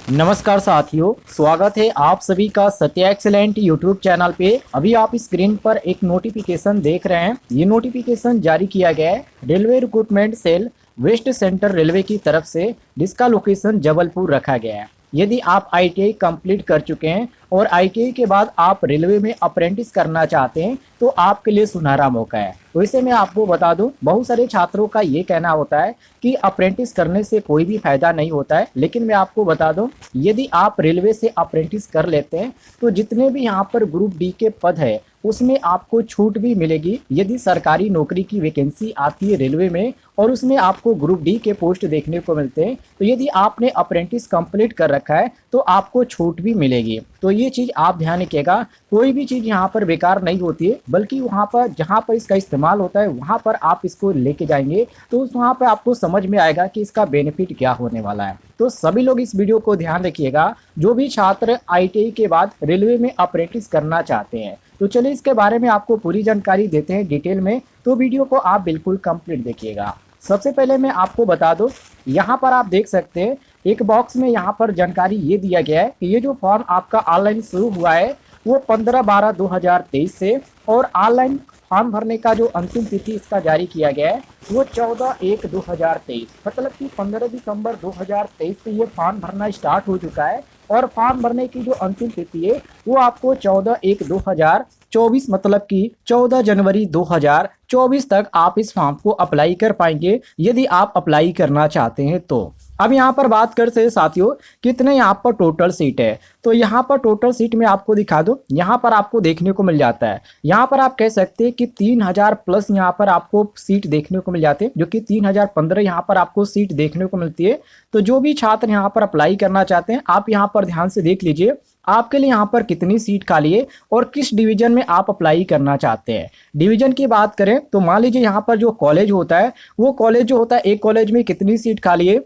नमस्कार साथियों, स्वागत है आप सभी का सत्या एक्सीलेंट यूट्यूब चैनल पे। अभी आप स्क्रीन पर एक नोटिफिकेशन देख रहे हैं। ये नोटिफिकेशन जारी किया गया है Railway Recruitment Cell West Central Railway की तरफ से, जिसका लोकेशन जबलपुर रखा गया है। यदि आप आईटीआई कंप्लीट कर चुके हैं और आईटीआई के बाद आप रेलवे में अप्रेंटिस करना चाहते हैं तो आपके लिए सुनहरा मौका है। वैसे मैं आपको बता दूं, बहुत सारे छात्रों का ये कहना होता है कि अप्रेंटिस करने से कोई भी फायदा नहीं होता है, लेकिन मैं आपको बता दूं, यदि आप रेलवे से अप्रेंटिस कर लेते हैं तो जितने भी यहाँ पर ग्रुप डी के पद है उसमें आपको छूट भी मिलेगी। यदि सरकारी नौकरी की वैकेंसी आती है रेलवे में और उसमें आपको ग्रुप डी के पोस्ट देखने को मिलते हैं, तो यदि आपने अप्रेंटिस कंप्लीट कर रखा है तो आपको छूट भी मिलेगी। तो ये चीज़ आप ध्यान रखिएगा, कोई भी चीज़ यहाँ पर बेकार नहीं होती है, बल्कि वहाँ पर जहाँ पर इसका इस्तेमाल होता है वहाँ पर आप इसको लेके जाएंगे तो वहाँ पर आपको समझ में आएगा कि इसका बेनिफिट क्या होने वाला है। तो सभी लोग इस वीडियो को ध्यान रखिएगा, जो भी छात्र आईटीआई के बाद रेलवे में अप्रेंटिस करना चाहते हैं। तो चलिए इसके बारे में आपको पूरी जानकारी देते हैं डिटेल में, तो वीडियो को आप बिल्कुल कंप्लीट देखिएगा। सबसे पहले मैं आपको बता दूं, यहाँ पर आप देख सकते हैं एक बॉक्स में यहाँ पर जानकारी ये दिया गया है कि ये जो फॉर्म आपका ऑनलाइन शुरू हुआ है वो 15/12/2023 से, और ऑनलाइन फॉर्म भरने का जो अंतिम तिथि इसका जारी किया गया है वो 14/1/2023, मतलब कि 15 दिसंबर 2023 से ये फॉर्म भरना स्टार्ट हो चुका है। और फॉर्म भरने की जो अंतिम तिथि है वो आपको 14/1/2024, मतलब कि 14 जनवरी 2024 तक आप इस फॉर्म को अप्लाई कर पाएंगे यदि आप अप्लाई करना चाहते हैं तो। अब यहाँ पर बात करते हैं साथियों, कितने यहाँ पर टोटल सीट है। तो यहाँ पर टोटल सीट में आपको दिखा दो, यहाँ पर आपको देखने को मिल जाता है, यहाँ पर आप कह सकते हैं कि 3000 प्लस यहाँ पर आपको सीट देखने को मिल जाते हैं, जो कि 3015 यहाँ पर आपको सीट देखने को मिलती है। तो जो भी छात्र यहाँ पर अप्लाई करना चाहते हैं, आप यहाँ पर ध्यान से देख लीजिए आपके लिए यहाँ पर कितनी सीट खाली है और किस डिवीजन में आप अप्लाई करना चाहते हैं। डिवीजन की बात करें तो मान लीजिए यहाँ पर जो कॉलेज होता है वो कॉलेज जो होता है, एक कॉलेज में कितनी सीट खाली है,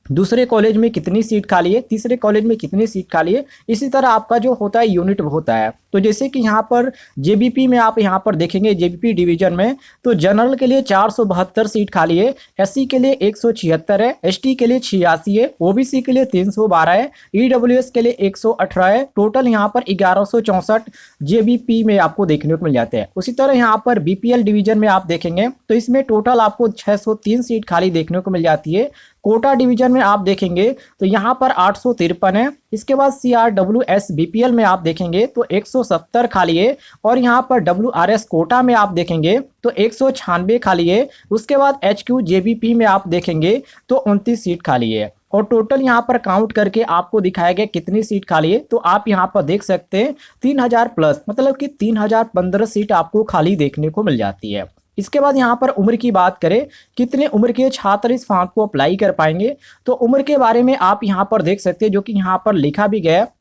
दूसरे कॉलेज में कितनी सीट खाली है, तीसरे कॉलेज में कितनी सीट खाली है, इसी तरह आपका जो होता है यूनिट होता है। तो जैसे कि यहाँ पर जेबीपी में आप यहाँ पर देखेंगे, जेबीपी डिवीजन में तो जनरल के लिए 472 सीट खाली है, एससी के लिए 176 है, एसटी के लिए 86 है, ओबीसी के लिए 312 है, ईडब्ल्यूएस के लिए 118 है। टोटल यहाँ पर 1164 जेबीपी में आपको देखने को मिल जाते हैं। उसी तरह यहाँ पर बीपीएल डिवीजन में आप देखेंगे तो इसमें टोटल आपको 603 सीट खाली देखने को मिल जाती है। कोटा डिवीजन में आप देखेंगे तो यहाँ पर 853 है। इसके बाद सीआरडब्ल्यूएस बीपीएल में आप देखेंगे तो 170 खाली है, और यहाँ पर डब्ल्यूआरएस कोटा में आप देखेंगे तो 196 खाली है। उसके बाद एचक्यू जेबीपी में आप देखेंगे तो 29 सीट खाली है। और टोटल यहाँ पर काउंट करके आपको दिखाया गया कितनी सीट खाली है, तो आप यहाँ पर देख सकते हैं 3000 प्लस, मतलब कि 3015 सीट आपको खाली देखने को मिल जाती है। इसके बाद यहाँ पर उम्र की बात करें, कितने उम्र के छात्र इस फॉर्म को अप्लाई कर पाएंगे, तो उम्र के बारे में आप यहाँ पर देख सकते हैं, जो कि यहाँ पर लिखा भी गया है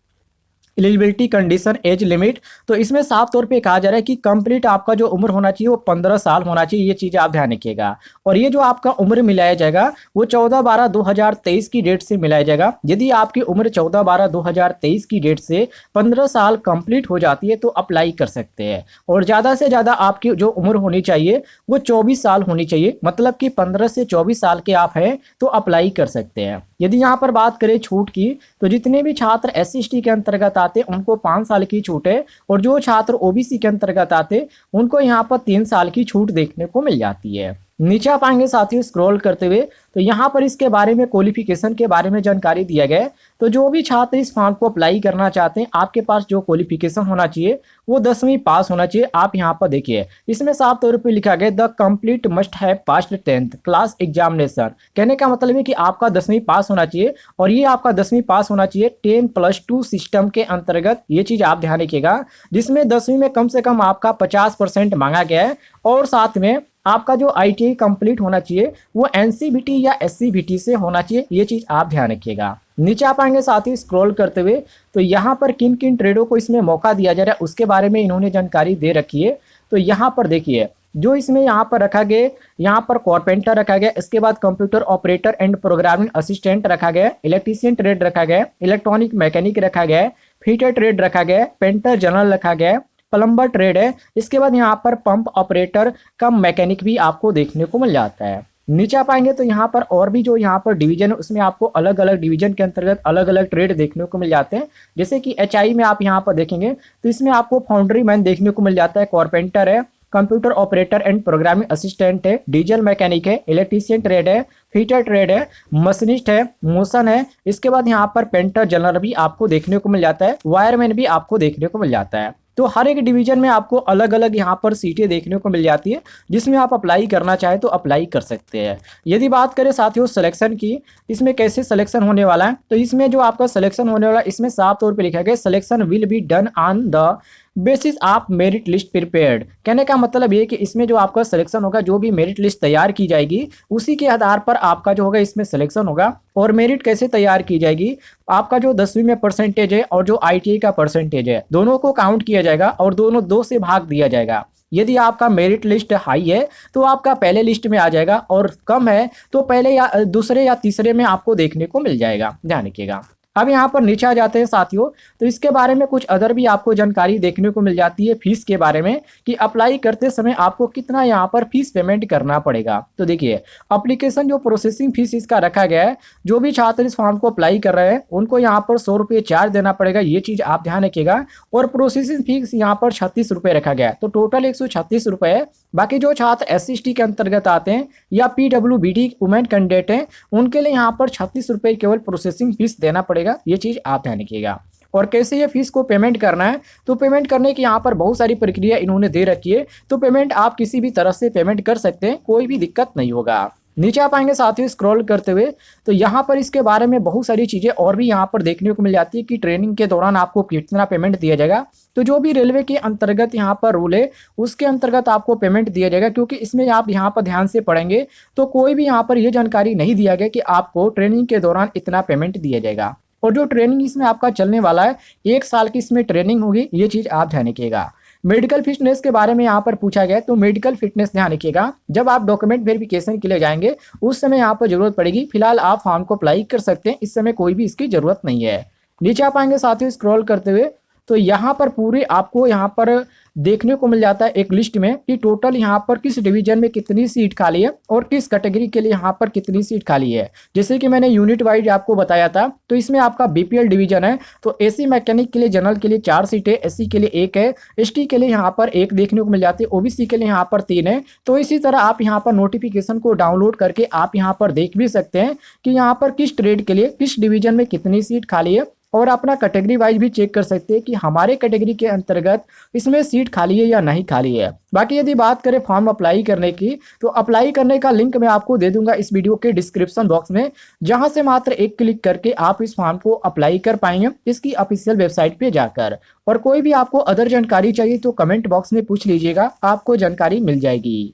एलिजिबिलिटी कंडीशन एज लिमिट। तो इसमें साफ तौर पे कहा जा रहा है कि कंप्लीट आपका जो उम्र होना चाहिए वो 15 साल होना चाहिए। ये चीज़ आप ध्यान रखिएगा। और ये जो आपका उम्र मिलाया जाएगा वो 14/12/2023 की डेट से मिलाया जाएगा। यदि आपकी उम्र 14/12/2023 की डेट से 15 साल कंप्लीट हो जाती है तो अप्लाई कर सकते हैं। और ज़्यादा से ज़्यादा आपकी जो उम्र होनी चाहिए वो 24 साल होनी चाहिए, मतलब कि 15 से 24 साल के आप हैं तो अप्लाई कर सकते हैं। यदि यहाँ पर बात करें छूट की, तो जितने भी छात्र SC/ST के अंतर्गत आते उनको 5 साल की छूट है, और जो छात्र ओबीसी के अंतर्गत आते उनको यहाँ पर 3 साल की छूट देखने को मिल जाती है। नीचे आप आएंगे साथियों स्क्रॉल करते हुए तो यहाँ पर इसके बारे में क्वालिफिकेशन के बारे में जानकारी दिया गया है। तो जो भी छात्र इस फॉर्म को अप्लाई करना चाहते हैं, आपके पास जो क्वालिफिकेशन होना चाहिए वो 10वीं पास होना चाहिए। आप यहाँ पर देखिए इसमें साफ तौर पर लिखा गया the complete must have passed 10th class examination. कहने का मतलब है कि आपका 10वीं पास होना चाहिए, और ये आपका 10वीं पास होना चाहिए 10+2 सिस्टम के अंतर्गत। ये चीज़ आप ध्यान रखिएगा, जिसमें 10वीं में कम से कम आपका 50% मांगा गया है, और साथ में आपका जो आईटीआई कंप्लीट होना चाहिए वो एनसीवीटी या एससीवीटी से होना चाहिए। ये चीज़ आप ध्यान रखिएगा। नीचे आप आएंगे साथ ही स्क्रॉल करते हुए तो यहाँ पर किन किन ट्रेडों को इसमें मौका दिया जा रहा है उसके बारे में इन्होंने जानकारी दे रखी है। तो यहाँ पर देखिए जो इसमें यहाँ पर रखा गया, यहाँ पर कारपेंटर रखा गया, इसके बाद computer operator and programming assistant रखा गया, इलेक्ट्रीशियन ट्रेड रखा गया, इलेक्ट्रॉनिक मैकेनिक रखा गया, फिटर ट्रेड रखा गया, पेंटर जनरल रखा गया, प्लम्बर ट्रेड है। इसके बाद यहाँ पर पंप ऑपरेटर कम मैकेनिक भी आपको देखने को मिल जाता है। नीचे आ पाएंगे तो यहाँ पर और भी जो यहाँ पर डिवीजन है उसमें आपको अलग अलग डिवीजन के अंतर्गत अलग अलग ट्रेड देखने को मिल जाते हैं। जैसे कि एचआई में आप यहाँ पर देखेंगे तो इसमें आपको फाउंड्री मैन देखने को मिल जाता है, कारपेंटर है, computer operator and programming assistant है, डीजल मैकेनिक है, इलेक्ट्रीशियन ट्रेड है, फीटर ट्रेड है, मशीनिस्ट है, मोशन है। इसके बाद यहाँ पर पेंटर जनरल भी आपको देखने को मिल जाता है, वायरमैन भी आपको देखने को मिल जाता है। तो हर एक डिवीजन में आपको अलग अलग यहाँ पर सीटें देखने को मिल जाती है, जिसमें आप अप्लाई करना चाहे तो अप्लाई कर सकते हैं। यदि बात करें साथियों सिलेक्शन की, इसमें कैसे सिलेक्शन होने वाला है, तो इसमें जो आपका सिलेक्शन होने वाला है इसमें साफ तौर पे लिखा गया selection will be done on the basis of merit list prepared. कहने का मतलब ये कि इसमें जो आपका सिलेक्शन होगा, जो भी मेरिट लिस्ट तैयार की जाएगी उसी के आधार पर आपका जो होगा इसमें सिलेक्शन होगा। और मेरिट कैसे तैयार की जाएगी, आपका जो 10वीं में परसेंटेज है और जो आईटीआई का परसेंटेज है दोनों को काउंट किया जाएगा और दोनों 2 से भाग दिया जाएगा। यदि आपका मेरिट लिस्ट हाई है तो आपका पहले लिस्ट में आ जाएगा और कम है तो पहले या दूसरे या तीसरे में आपको देखने को मिल जाएगा, ध्यान रखिएगा। अब यहाँ पर नीचे आ जाते हैं साथियों, तो इसके बारे में कुछ अदर भी आपको जानकारी देखने को मिल जाती है फीस के बारे में कि अप्लाई करते समय आपको कितना यहाँ पर फीस पेमेंट करना पड़ेगा। तो देखिए एप्लीकेशन जो प्रोसेसिंग फीस इसका रखा गया है, जो भी छात्र इस फॉर्म को अप्लाई कर रहे हैं उनको यहाँ पर 100 रुपये चार्ज देना पड़ेगा, ये चीज आप ध्यान रखिएगा। और प्रोसेसिंग फीस यहाँ पर 36 रुपये रखा गया है, तो टोटल 136 रुपये है। बाकी जो छात्र SC/ST के अंतर्गत आते हैं या PWBD वुमेन कैंडिडेट हैं उनके लिए यहाँ पर 36 रुपये केवल प्रोसेसिंग फीस देना पड़ेगा, ये चीज आप ध्यान रखिएगा। और कैसे ये फीस को पेमेंट करना है, तो पेमेंट करने की यहाँ पर बहुत सारी प्रक्रिया इन्होंने दे रखी है, तो पेमेंट आप किसी भी तरह से पेमेंट कर सकते हैं, कोई भी दिक्कत नहीं होगा। नीचे आप आएंगे साथियों स्क्रॉल करते हुए, तो यहाँ पर इसके बारे में बहुत सारी चीजें और भी यहाँ पर देखने को मिल जाती है कि ट्रेनिंग के दौरान आपको कितना पेमेंट दिया जाएगा। तो जो भी रेलवे के अंतर्गत यहाँ पर रूल है उसके अंतर्गत आपको पेमेंट दिया जाएगा, क्योंकि इसमें आप यहाँ पर ध्यान से पढ़ेंगे तो कोई भी यहाँ पर यह जानकारी नहीं दिया गया कि आपको ट्रेनिंग के दौरान इतना पेमेंट दिया जाएगा। और जो ट्रेनिंग इसमें आपका चलने वाला है 1 साल की इसमें ट्रेनिंग होगी, ये चीज आप ध्यान रखिएगा। मेडिकल फिटनेस के बारे में यहाँ पर पूछा गया, तो मेडिकल फिटनेस ध्यान रखिएगा, जब आप डॉक्यूमेंट वेरिफिकेशन के लिए जाएंगे उस समय यहाँ पर जरूरत पड़ेगी। फिलहाल आप फॉर्म को अप्लाई कर सकते हैं, इस समय कोई भी इसकी जरूरत नहीं है। नीचे आप आएंगे साथियों स्क्रॉल करते हुए, तो यहाँ पर पूरे आपको यहाँ पर देखने को मिल जाता है एक लिस्ट में कि टोटल यहाँ पर किस डिवीजन में कितनी सीट खाली है और किस कैटेगरी के लिए यहाँ पर कितनी सीट खाली है। जैसे कि मैंने यूनिट वाइज आपको बताया था, तो इसमें आपका बीपीएल डिवीजन है, तो एसी मैकेनिक के लिए जनरल के लिए 4 सीटें, एससी के लिए 1 है, एसटी के लिए यहाँ पर 1 देखने को मिल जाती है, ओबीसी के लिए यहाँ पर 3 है। तो इसी तरह आप यहाँ पर नोटिफिकेशन को डाउनलोड करके आप यहाँ पर देख भी सकते हैं कि यहाँ पर किस ट्रेड के लिए किस डिवीजन में कितनी सीट खाली है, और अपना कैटेगरी वाइज भी चेक कर सकते हैं कि हमारे कैटेगरी के अंतर्गत इसमें सीट खाली है या नहीं खाली है। बाकी यदि बात करें फॉर्म अप्लाई करने की, तो अप्लाई करने का लिंक मैं आपको दे दूंगा इस वीडियो के डिस्क्रिप्शन बॉक्स में, जहां से मात्र एक क्लिक करके आप इस फॉर्म को अप्लाई कर पाएंगे इसकी ऑफिशियल वेबसाइट पे जाकर। और कोई भी आपको अदर जानकारी चाहिए तो कमेंट बॉक्स में पूछ लीजिएगा, आपको जानकारी मिल जाएगी।